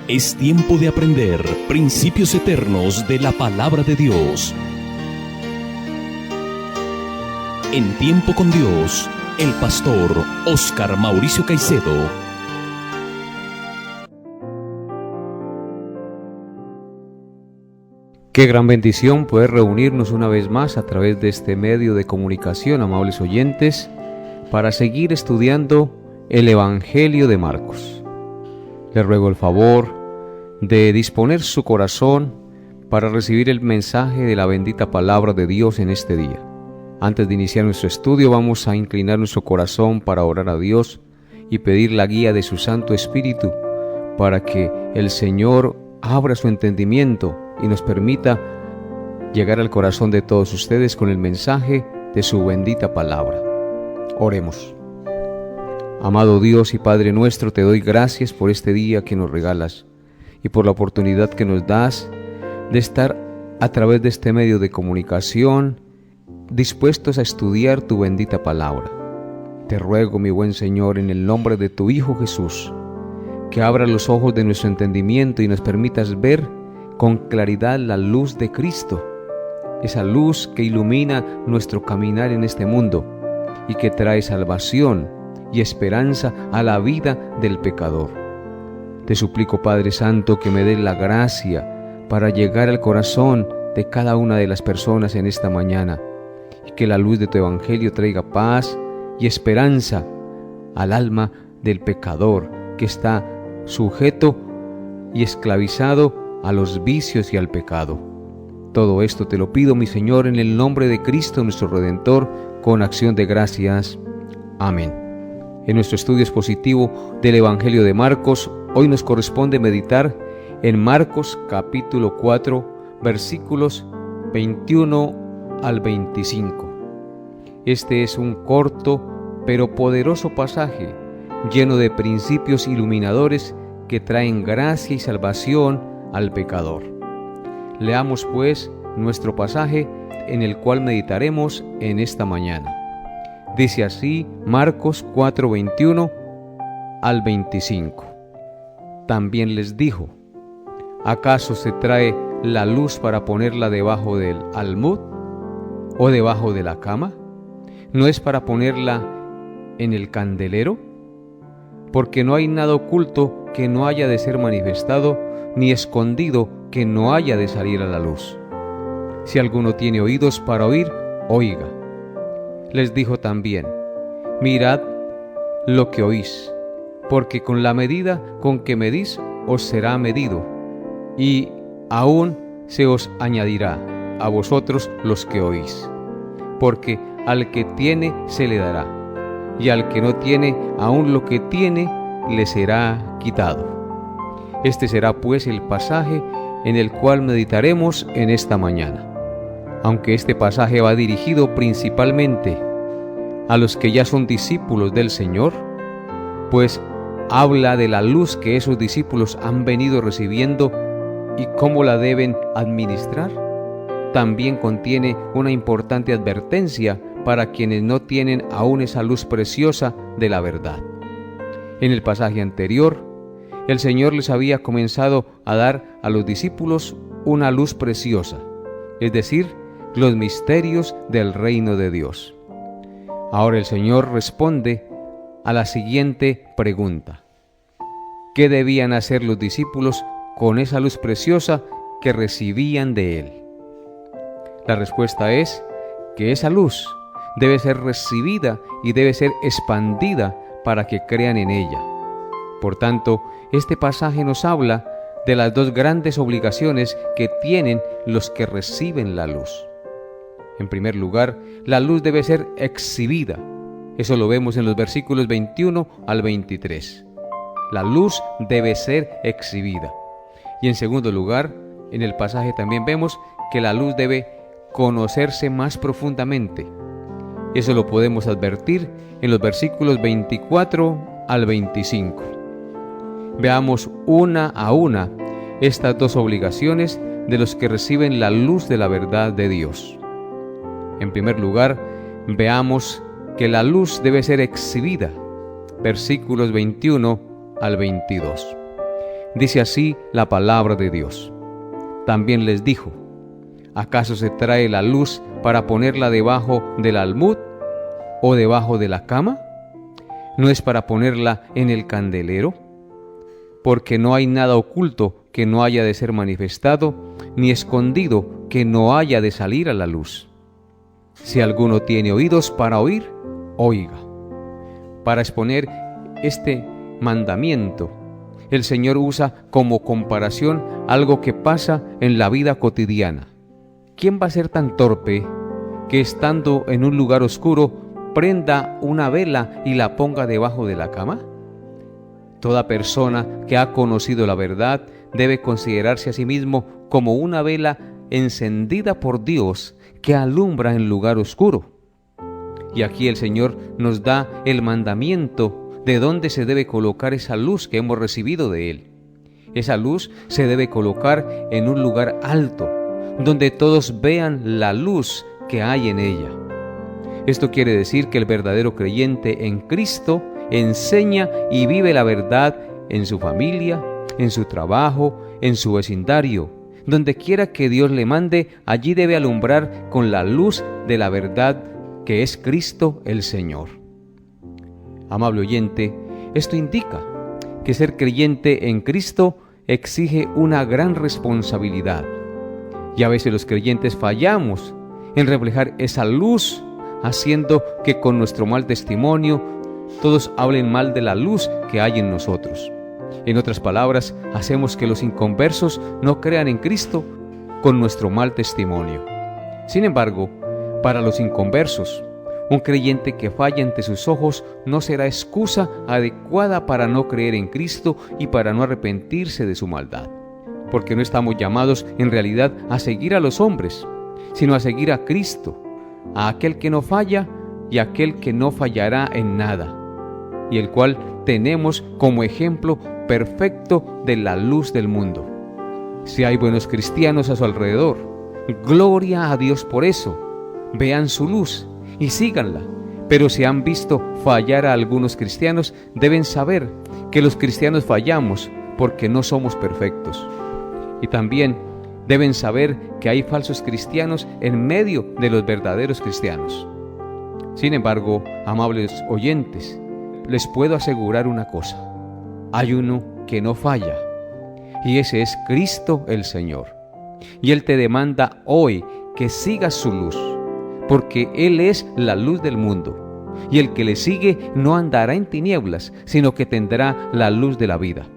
Es tiempo de aprender principios eternos de la palabra de Dios. En Tiempo con Dios, el pastor Óscar Mauricio Caicedo. Qué gran bendición poder reunirnos una vez más a través de este medio de comunicación, amables oyentes, para seguir estudiando el Evangelio de Marcos. Les ruego el favor de disponer su corazón para recibir el mensaje de la bendita palabra de Dios en este día. Antes de iniciar nuestro estudio, vamos a inclinar nuestro corazón para orar a Dios y pedir la guía de su Santo Espíritu para que el Señor abra su entendimiento y nos permita llegar al corazón de todos ustedes con el mensaje de su bendita palabra. Oremos. Amado Dios y Padre nuestro, te doy gracias por este día que nos regalas y por la oportunidad que nos das de estar a través de este medio de comunicación dispuestos a estudiar tu bendita palabra. Te ruego, mi buen Señor, en el nombre de tu Hijo Jesús, que abra los ojos de nuestro entendimiento y nos permitas ver con claridad la luz de Cristo, esa luz que ilumina nuestro caminar en este mundo y que trae salvación y esperanza a la vida del pecador. Te suplico, Padre Santo, que me des la gracia para llegar al corazón de cada una de las personas en esta mañana y que la luz de tu Evangelio traiga paz y esperanza al alma del pecador que está sujeto y esclavizado a los vicios y al pecado. Todo esto te lo pido, mi Señor, en el nombre de Cristo nuestro Redentor, con acción de gracias. Amén. En nuestro estudio expositivo del Evangelio de Marcos, hoy nos corresponde meditar en Marcos capítulo 4, versículos 21 al 25. Este es un corto pero poderoso pasaje lleno de principios iluminadores que traen gracia y salvación al pecador. Leamos pues nuestro pasaje en el cual meditaremos en esta mañana. Dice así Marcos 4, 21 al 25. También les dijo: ¿acaso se trae la luz para ponerla debajo del almud o debajo de la cama? ¿No es para ponerla en el candelero? Porque no hay nada oculto que no haya de ser manifestado, ni escondido que no haya de salir a la luz. Si alguno tiene oídos para oír, oiga. Les dijo también: mirad lo que oís, porque con la medida con que medís os será medido, y aún se os añadirá a vosotros los que oís. Porque al que tiene se le dará, y al que no tiene, aún lo que tiene le será quitado. Este será pues el pasaje en el cual meditaremos en esta mañana. Aunque este pasaje va dirigido principalmente a los que ya son discípulos del Señor, pues habla de la luz que esos discípulos han venido recibiendo y cómo la deben administrar. También contiene una importante advertencia para quienes no tienen aún esa luz preciosa de la verdad. En el pasaje anterior, el Señor les había comenzado a dar a los discípulos una luz preciosa, es decir, los misterios del reino de Dios. Ahora el Señor responde a la siguiente pregunta: ¿qué debían hacer los discípulos con esa luz preciosa que recibían de Él? La respuesta es que esa luz debe ser recibida y debe ser expandida para que crean en ella. Por tanto, este pasaje nos habla de las dos grandes obligaciones que tienen los que reciben la luz. En primer lugar, la luz debe ser exhibida. Eso lo vemos en los versículos 21 al 23. La luz debe ser exhibida. Y en segundo lugar, en el pasaje también vemos que la luz debe conocerse más profundamente. Eso lo podemos advertir en los versículos 24 al 25. Veamos una a una estas dos obligaciones de los que reciben la luz de la verdad de Dios. En primer lugar, veamos que la luz debe ser exhibida. Versículos 21 al 22. Dice así la palabra de Dios. También les dijo: ¿acaso se trae la luz para ponerla debajo del almud o debajo de la cama? ¿No es para ponerla en el candelero? Porque no hay nada oculto que no haya de ser manifestado, ni escondido que no haya de salir a la luz. Si alguno tiene oídos para oír, oiga. Para exponer este mandamiento, el Señor usa como comparación algo que pasa en la vida cotidiana. ¿Quién va a ser tan torpe que estando en un lugar oscuro prenda una vela y la ponga debajo de la cama? Toda persona que ha conocido la verdad debe considerarse a sí mismo como una vela encendida por Dios que alumbra en lugar oscuro. Y aquí el Señor nos da el mandamiento de dónde se debe colocar esa luz que hemos recibido de Él. Esa luz se debe colocar en un lugar alto, donde todos vean la luz que hay en ella. Esto quiere decir que el verdadero creyente en Cristo enseña y vive la verdad en su familia, en su trabajo, en su vecindario. Donde quiera que Dios le mande, allí debe alumbrar con la luz de la verdad que es Cristo el Señor. Amable oyente, esto indica que ser creyente en Cristo exige una gran responsabilidad. Y a veces los creyentes fallamos en reflejar esa luz, haciendo que con nuestro mal testimonio todos hablen mal de la luz que hay en nosotros. En otras palabras, hacemos que los inconversos no crean en Cristo con nuestro mal testimonio. Sin embargo, para los inconversos, un creyente que falla ante sus ojos no será excusa adecuada para no creer en Cristo y para no arrepentirse de su maldad. Porque no estamos llamados en realidad a seguir a los hombres, sino a seguir a Cristo, a aquel que no falla y a aquel que no fallará en nada, y el cual tenemos como ejemplo perfecto de la luz del mundo. Si hay buenos cristianos a su alrededor, gloria a Dios por eso. Vean su luz y síganla. Pero si han visto fallar a algunos cristianos, deben saber que los cristianos fallamos porque no somos perfectos. Y también deben saber que hay falsos cristianos en medio de los verdaderos cristianos. Sin embargo, amables oyentes, les puedo asegurar una cosa: hay uno que no falla, y ese es Cristo el Señor. Y Él te demanda hoy que sigas su luz, porque Él es la luz del mundo, y el que le sigue no andará en tinieblas, sino que tendrá la luz de la vida.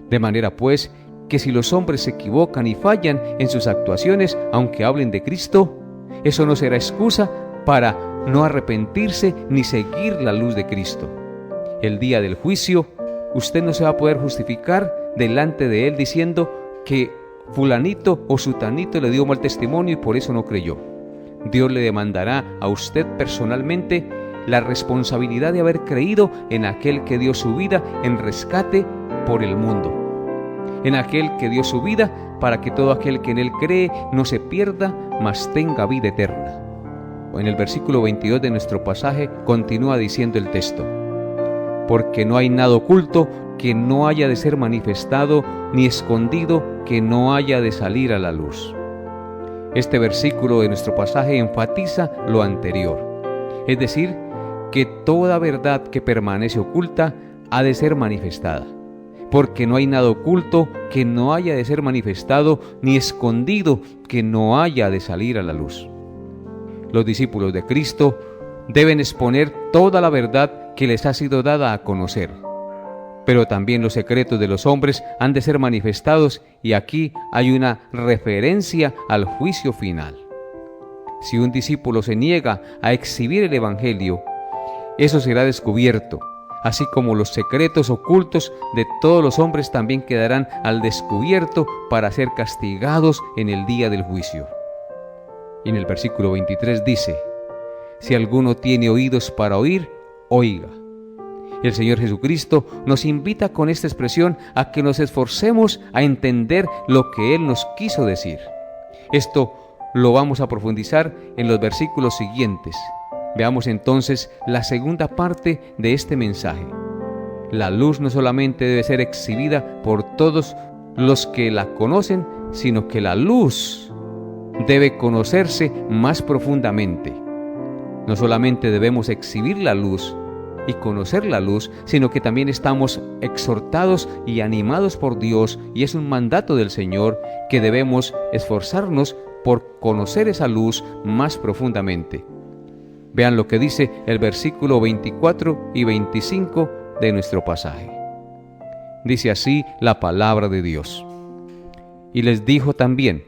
De manera pues, que si los hombres se equivocan y fallan en sus actuaciones, aunque hablen de Cristo, eso no será excusa para no arrepentirse ni seguir la luz de Cristo. El día del juicio, usted no se va a poder justificar delante de Él diciendo que fulanito o sutanito le dio mal testimonio y por eso no creyó. Dios le demandará a usted personalmente la responsabilidad de haber creído en aquel que dio su vida en rescate por el mundo, en aquel que dio su vida para que todo aquel que en Él cree no se pierda, mas tenga vida eterna. En el versículo 22 de nuestro pasaje continúa diciendo el texto: porque no hay nada oculto que no haya de ser manifestado, ni escondido que no haya de salir a la luz. Este versículo de nuestro pasaje enfatiza lo anterior, es decir, que toda verdad que permanece oculta ha de ser manifestada, porque no hay nada oculto que no haya de ser manifestado, ni escondido que no haya de salir a la luz. Los discípulos de Cristo deben exponer toda la verdad que les ha sido dada a conocer, pero también los secretos de los hombres han de ser manifestados, y aquí hay una referencia al juicio final. Si un discípulo se niega a exhibir el Evangelio, eso será descubierto, así como los secretos ocultos de todos los hombres también quedarán al descubierto para ser castigados en el día del juicio. Y en el versículo 23 dice: si alguno tiene oídos para oír, oiga. El Señor Jesucristo nos invita con esta expresión a que nos esforcemos a entender lo que Él nos quiso decir. Esto lo vamos a profundizar en los versículos siguientes. Veamos entonces la segunda parte de este mensaje. La luz no solamente debe ser exhibida por todos los que la conocen, sino que la luz debe conocerse más profundamente. No solamente debemos exhibir la luz y conocer la luz, sino que también estamos exhortados y animados por Dios, y es un mandato del Señor que debemos esforzarnos por conocer esa luz más profundamente. Vean lo que dice el versículo 24 y 25 de nuestro pasaje. Dice así la palabra de Dios. Y les dijo también: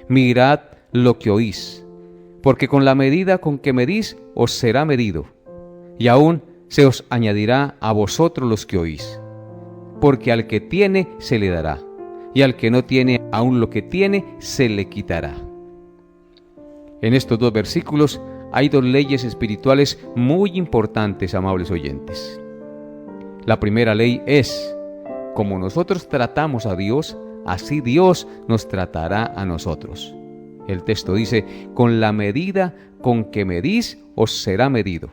mirad lo que oís, porque con la medida con que medís os será medido, y aún se os añadirá a vosotros los que oís. Porque al que tiene se le dará, y al que no tiene, aún lo que tiene se le quitará. En estos dos versículos hay dos leyes espirituales muy importantes, amables oyentes. La primera ley es: como nosotros tratamos a Dios, así Dios nos tratará a nosotros. El texto dice: con la medida con que medís os será medido.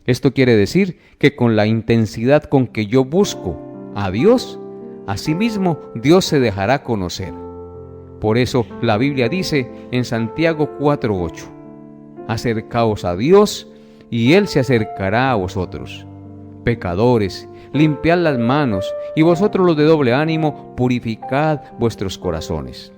Esto quiere decir que con la intensidad con que yo busco a Dios, asimismo Dios se dejará conocer. Por eso la Biblia dice en Santiago 4:8: acercaos a Dios y Él se acercará a vosotros. Pecadores, limpiad las manos, y vosotros los de doble ánimo, purificad vuestros corazones.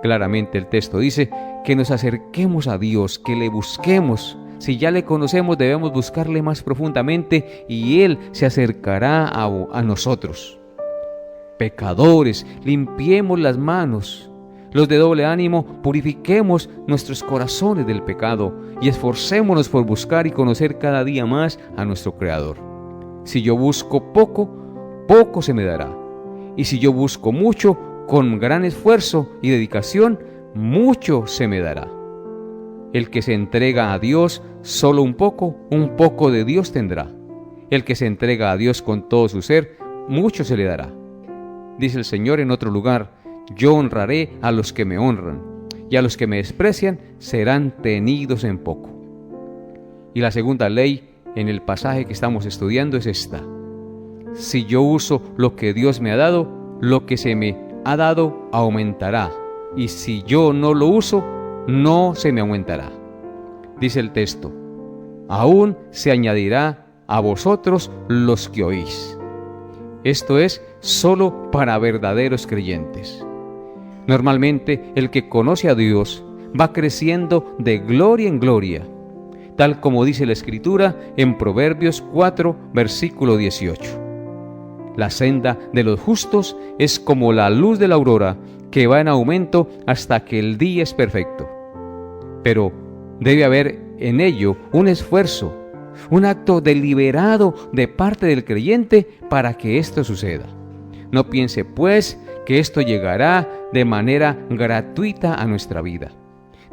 Claramente el texto dice que nos acerquemos a Dios, que le busquemos. Si ya le conocemos, debemos buscarle más profundamente y Él se acercará a nosotros. Pecadores, limpiemos las manos. Los de doble ánimo, purifiquemos nuestros corazones del pecado y esforcémonos por buscar y conocer cada día más a nuestro Creador. Si yo busco poco, poco se me dará. Y si yo busco mucho, con gran esfuerzo y dedicación, mucho se me dará. El que se entrega a Dios solo un poco de Dios tendrá. El que se entrega a Dios con todo su ser, mucho se le dará. Dice el Señor en otro lugar: yo honraré a los que me honran, y a los que me desprecian serán tenidos en poco. Y la segunda ley en el pasaje que estamos estudiando es esta: si yo uso lo que Dios me ha dado, lo que se me ha dado aumentará, y si yo no lo uso, no se me aumentará. Dice el texto: aún se añadirá a vosotros los que oís. Esto es solo para verdaderos creyentes. Normalmente el que conoce a Dios va creciendo de gloria en gloria, tal como dice la Escritura en Proverbios 4, versículo 18. La senda de los justos es como la luz de la aurora, que va en aumento hasta que el día es perfecto. Pero debe haber en ello un esfuerzo, un acto deliberado de parte del creyente para que esto suceda. No piense, pues, que esto llegará de manera gratuita a nuestra vida.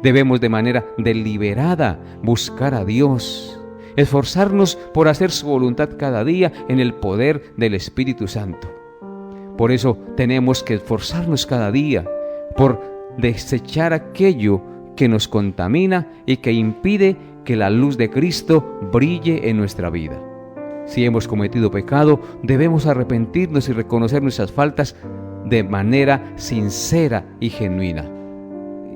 Debemos de manera deliberada buscar a Dios, esforzarnos por hacer su voluntad cada día en el poder del Espíritu Santo. Por eso tenemos que esforzarnos cada día por desechar aquello que nos contamina y que impide que la luz de Cristo brille en nuestra vida. Si hemos cometido pecado, debemos arrepentirnos y reconocer nuestras faltas de manera sincera y genuina.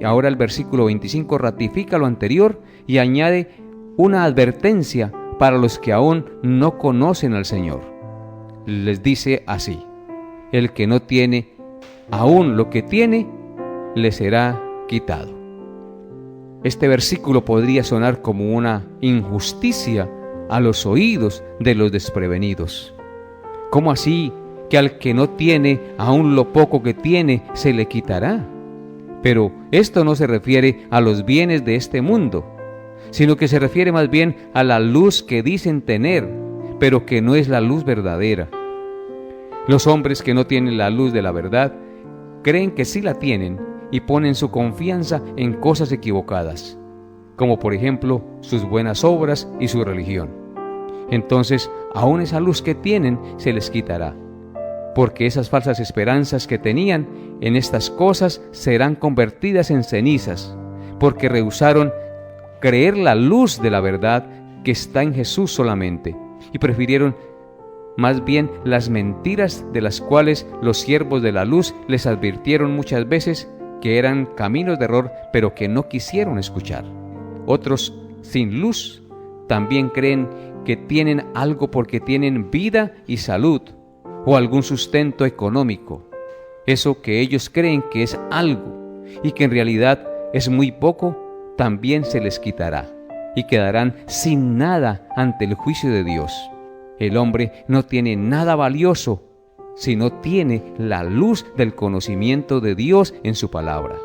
Ahora el versículo 25 ratifica lo anterior y añade una advertencia para los que aún no conocen al Señor. Les dice así: el que no tiene, aún lo que tiene, le será quitado. Este versículo podría sonar como una injusticia a los oídos de los desprevenidos. ¿Cómo así que al que no tiene, aún lo poco que tiene, se le quitará? Pero esto no se refiere a los bienes de este mundo, sino que se refiere más bien a la luz que dicen tener, pero que no es la luz verdadera. Los hombres que no tienen la luz de la verdad creen que sí la tienen y ponen su confianza en cosas equivocadas, como por ejemplo sus buenas obras y su religión. Entonces, aún esa luz que tienen se les quitará, porque esas falsas esperanzas que tenían en estas cosas serán convertidas en cenizas, porque rehusaron creer la luz de la verdad que está en Jesús solamente, y prefirieron más bien las mentiras de las cuales los siervos de la luz les advirtieron muchas veces que eran caminos de error, pero que no quisieron escuchar. Otros, sin luz, también creen que tienen algo porque tienen vida y salud, o algún sustento económico. Eso que ellos creen que es algo, y que en realidad es muy poco, también se les quitará, y quedarán sin nada ante el juicio de Dios. El hombre no tiene nada valioso si no tiene la luz del conocimiento de Dios en su palabra.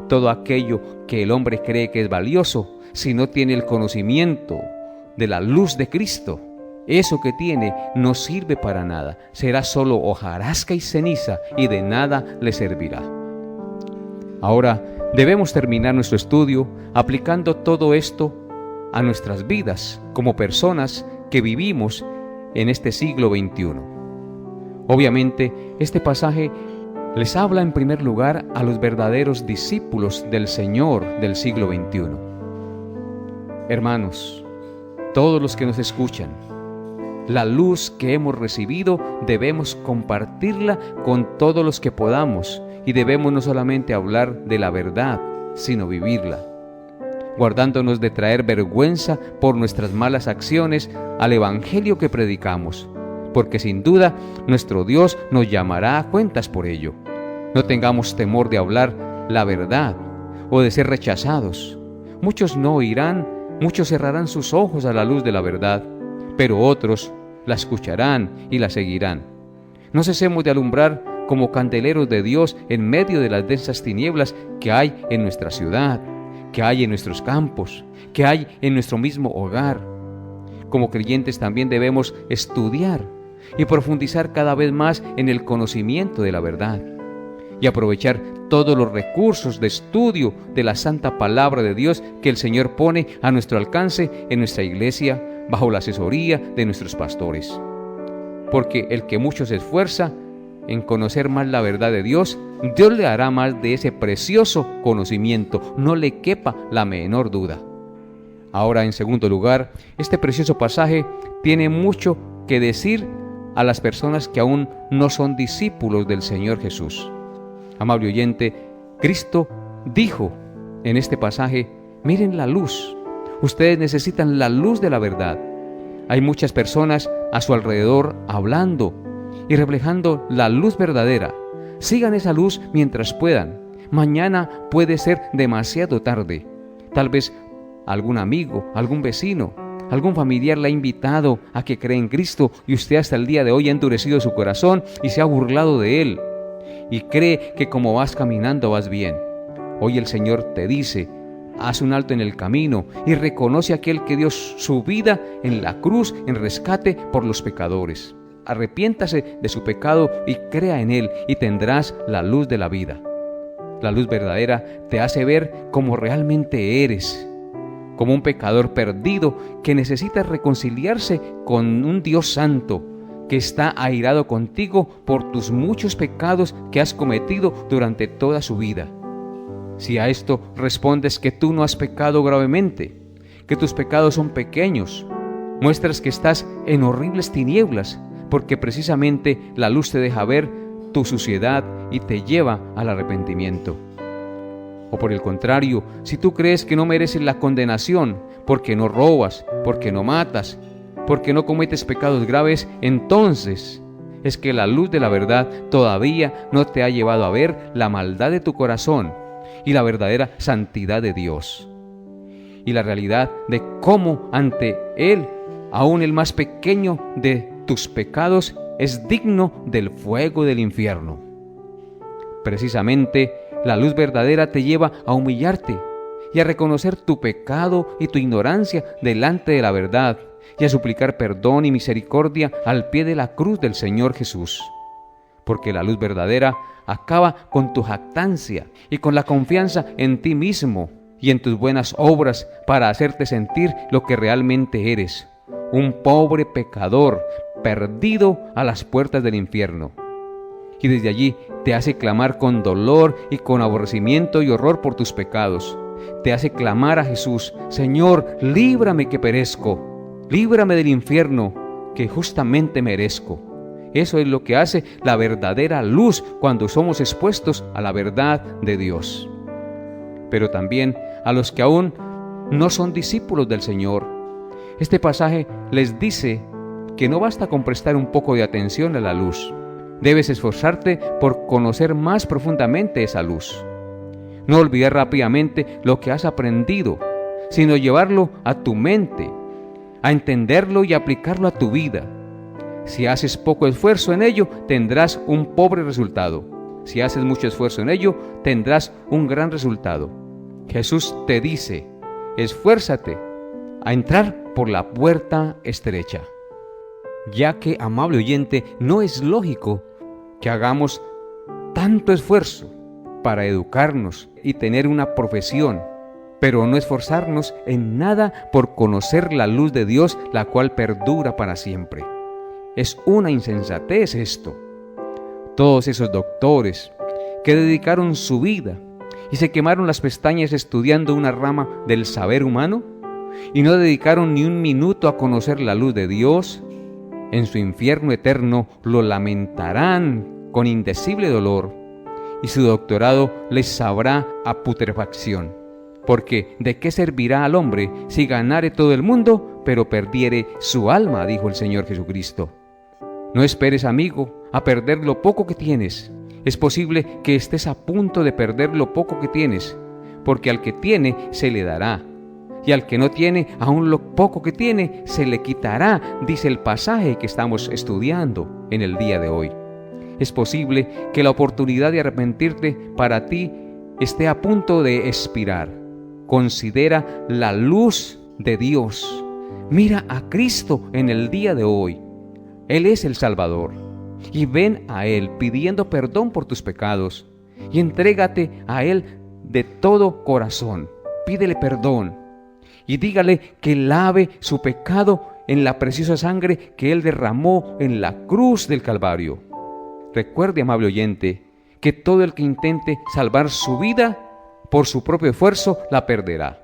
Todo aquello que el hombre cree que es valioso, si no tiene el conocimiento de la luz de Cristo, eso que tiene no sirve para nada, será solo hojarasca y ceniza y de nada le servirá. Ahora debemos terminar nuestro estudio aplicando todo esto a nuestras vidas como personas que vivimos en este siglo XXI. Obviamente, este pasaje les habla en primer lugar a los verdaderos discípulos del Señor del siglo XXI. Hermanos, todos los que nos escuchan, la luz que hemos recibido debemos compartirla con todos los que podamos y debemos no solamente hablar de la verdad, sino vivirla, guardándonos de traer vergüenza por nuestras malas acciones al evangelio que predicamos, porque sin duda nuestro Dios nos llamará a cuentas por ello. No tengamos temor de hablar la verdad o de ser rechazados. Muchos no oirán, muchos cerrarán sus ojos a la luz de la verdad, pero otros la escucharán y la seguirán. No cesemos de alumbrar como candeleros de Dios en medio de las densas tinieblas que hay en nuestra ciudad, que hay en nuestros campos, que hay en nuestro mismo hogar. Como creyentes también debemos estudiar y profundizar cada vez más en el conocimiento de la verdad y aprovechar todos los recursos de estudio de la santa palabra de Dios que el Señor pone a nuestro alcance en nuestra iglesia bajo la asesoría de nuestros pastores. Porque el que mucho se esfuerza en conocer más la verdad de Dios, Dios le hará más de ese precioso conocimiento, no le quepa la menor duda. Ahora, en segundo lugar, este precioso pasaje tiene mucho que decir a las personas que aún no son discípulos del Señor Jesús. Amable oyente, Cristo dijo en este pasaje: miren la luz, ustedes necesitan la luz de la verdad. Hay muchas personas a su alrededor hablando y reflejando la luz verdadera. Sigan esa luz mientras puedan. Mañana puede ser demasiado tarde. Tal vez algún amigo, algún vecino, algún familiar le ha invitado a que cree en Cristo y usted hasta el día de hoy ha endurecido su corazón y se ha burlado de él y cree que como vas caminando vas bien. Hoy el Señor te dice: haz un alto en el camino y reconoce a aquel que dio su vida en la cruz en rescate por los pecadores. Arrepiéntase de su pecado y crea en Él y tendrás la luz de la vida. La luz verdadera te hace ver como realmente eres, como un pecador perdido que necesita reconciliarse con un Dios santo que está airado contigo por tus muchos pecados que has cometido durante toda su vida. Si a esto respondes que tú no has pecado gravemente, que tus pecados son pequeños, muestras que estás en horribles tinieblas, porque precisamente la luz te deja ver tu suciedad y te lleva al arrepentimiento. O por el contrario, si tú crees que no mereces la condenación porque no robas, porque no matas, porque no cometes pecados graves, entonces es que la luz de la verdad todavía no te ha llevado a ver la maldad de tu corazón y la verdadera santidad de Dios, y la realidad de cómo ante Él, aún el más pequeño de tus pecados es digno del fuego del infierno. Precisamente, la luz verdadera te lleva a humillarte y a reconocer tu pecado y tu ignorancia delante de la verdad y a suplicar perdón y misericordia al pie de la cruz del Señor Jesús. Porque la luz verdadera acaba con tu jactancia y con la confianza en ti mismo y en tus buenas obras para hacerte sentir lo que realmente eres: un pobre pecador perdido a las puertas del infierno. Y desde allí te hace clamar con dolor y con aborrecimiento y horror por tus pecados. Te hace clamar a Jesús: Señor, líbrame que perezco, líbrame del infierno, que justamente merezco. Eso es lo que hace la verdadera luz cuando somos expuestos a la verdad de Dios. Pero también a los que aún no son discípulos del Señor, este pasaje les dice que no basta con prestar un poco de atención a la luz. Debes esforzarte por conocer más profundamente esa luz. No olvidar rápidamente lo que has aprendido, sino llevarlo a tu mente, a entenderlo y aplicarlo a tu vida. Si haces poco esfuerzo en ello, tendrás un pobre resultado. Si haces mucho esfuerzo en ello, tendrás un gran resultado. Jesús te dice, esfuérzate a entrar por la puerta estrecha. Ya que, amable oyente, no es lógico que hagamos tanto esfuerzo para educarnos y tener una profesión, pero no esforzarnos en nada por conocer la luz de Dios, la cual perdura para siempre. Es una insensatez esto. Todos esos doctores que dedicaron su vida y se quemaron las pestañas estudiando una rama del saber humano y no dedicaron ni un minuto a conocer la luz de Dios, en su infierno eterno lo lamentarán con indecible dolor y su doctorado les sabrá a putrefacción. Porque ¿de qué servirá al hombre si ganare todo el mundo, pero perdiere su alma?, dijo el Señor Jesucristo. No esperes, amigo, a perder lo poco que tienes. Es posible que estés a punto de perder lo poco que tienes, porque al que tiene se le dará, y al que no tiene, aún lo poco que tiene se le quitará, dice el pasaje que estamos estudiando en el día de hoy. Es posible que la oportunidad de arrepentirte para ti esté a punto de expirar. Considera la luz de Dios. Mira a Cristo en el día de hoy. Él es el Salvador. Y ven a Él pidiendo perdón por tus pecados. Y entrégate a Él de todo corazón. Pídele perdón. Y dígale que lave su pecado en la preciosa sangre que Él derramó en la cruz del Calvario. Recuerde, amable oyente, que todo el que intente salvar su vida por su propio esfuerzo la perderá.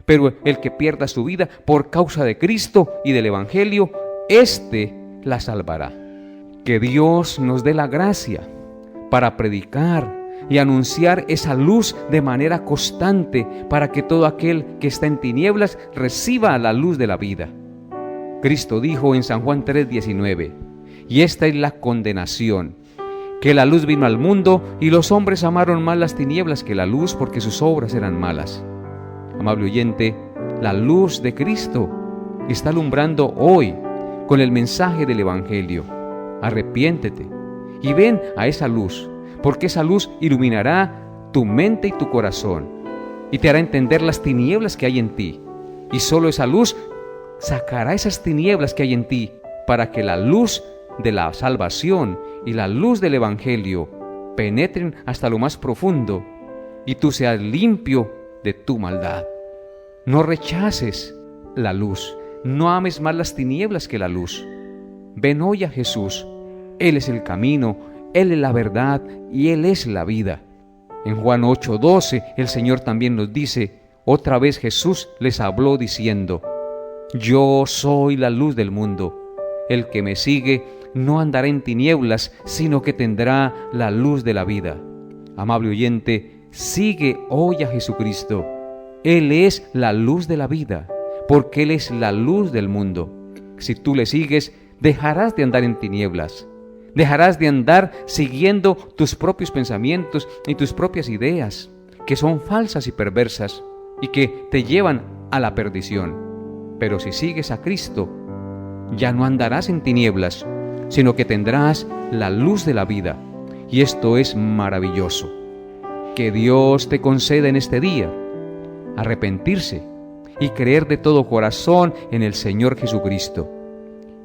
Pero el que pierda su vida por causa de Cristo y del Evangelio, éste la salvará. Que Dios nos dé la gracia para predicar y anunciar esa luz de manera constante para que todo aquel que está en tinieblas reciba la luz de la vida. Cristo dijo en San Juan 3:19, y esta es la condenación, que la luz vino al mundo y los hombres amaron más las tinieblas que la luz porque sus obras eran malas. Amable oyente, la luz de Cristo está alumbrando hoy con el mensaje del Evangelio. Arrepiéntete y ven a esa luz, porque esa luz iluminará tu mente y tu corazón y te hará entender las tinieblas que hay en ti. Y solo esa luz sacará esas tinieblas que hay en ti para que la luz de la salvación y la luz del Evangelio penetren hasta lo más profundo y tú seas limpio de tu maldad. No rechaces la luz, no ames más las tinieblas que la luz. Ven hoy a Jesús. Él es el camino, Él es la verdad y Él es la vida. En Juan 8:12 el Señor también nos dice, otra vez Jesús les habló diciendo, yo soy la luz del mundo. El que me sigue no andará en tinieblas, sino que tendrá la luz de la vida. Amable oyente, sigue hoy a Jesucristo. Él es la luz de la vida, porque Él es la luz del mundo. Si tú le sigues, dejarás de andar en tinieblas. Dejarás de andar siguiendo tus propios pensamientos y tus propias ideas, que son falsas y perversas, y que te llevan a la perdición. Pero si sigues a Cristo, ya no andarás en tinieblas, sino que tendrás la luz de la vida. Y esto es maravilloso. Que Dios te conceda en este día arrepentirse y creer de todo corazón en el Señor Jesucristo.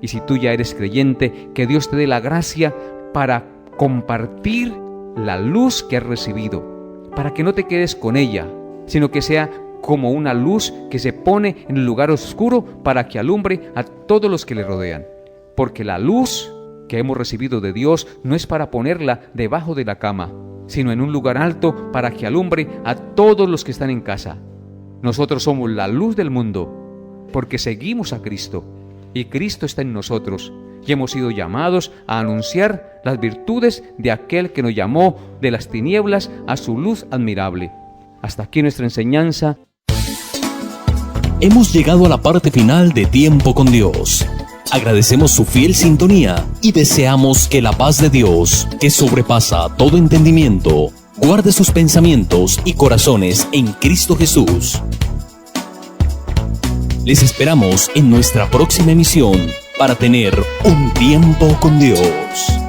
Y si tú ya eres creyente, que Dios te dé la gracia para compartir la luz que has recibido, para que no te quedes con ella, sino que sea como una luz que se pone en un lugar oscuro para que alumbre a todos los que le rodean. Porque la luz que hemos recibido de Dios no es para ponerla debajo de la cama, sino en un lugar alto para que alumbre a todos los que están en casa. Nosotros somos la luz del mundo porque seguimos a Cristo. y Cristo está en nosotros, y hemos sido llamados a anunciar las virtudes de aquel que nos llamó de las tinieblas a su luz admirable. Hasta aquí nuestra enseñanza. Hemos llegado a la parte final de Tiempo con Dios. Agradecemos su fiel sintonía y deseamos que la paz de Dios, que sobrepasa todo entendimiento, guarde sus pensamientos y corazones en Cristo Jesús. Les esperamos en nuestra próxima emisión para tener un tiempo con Dios.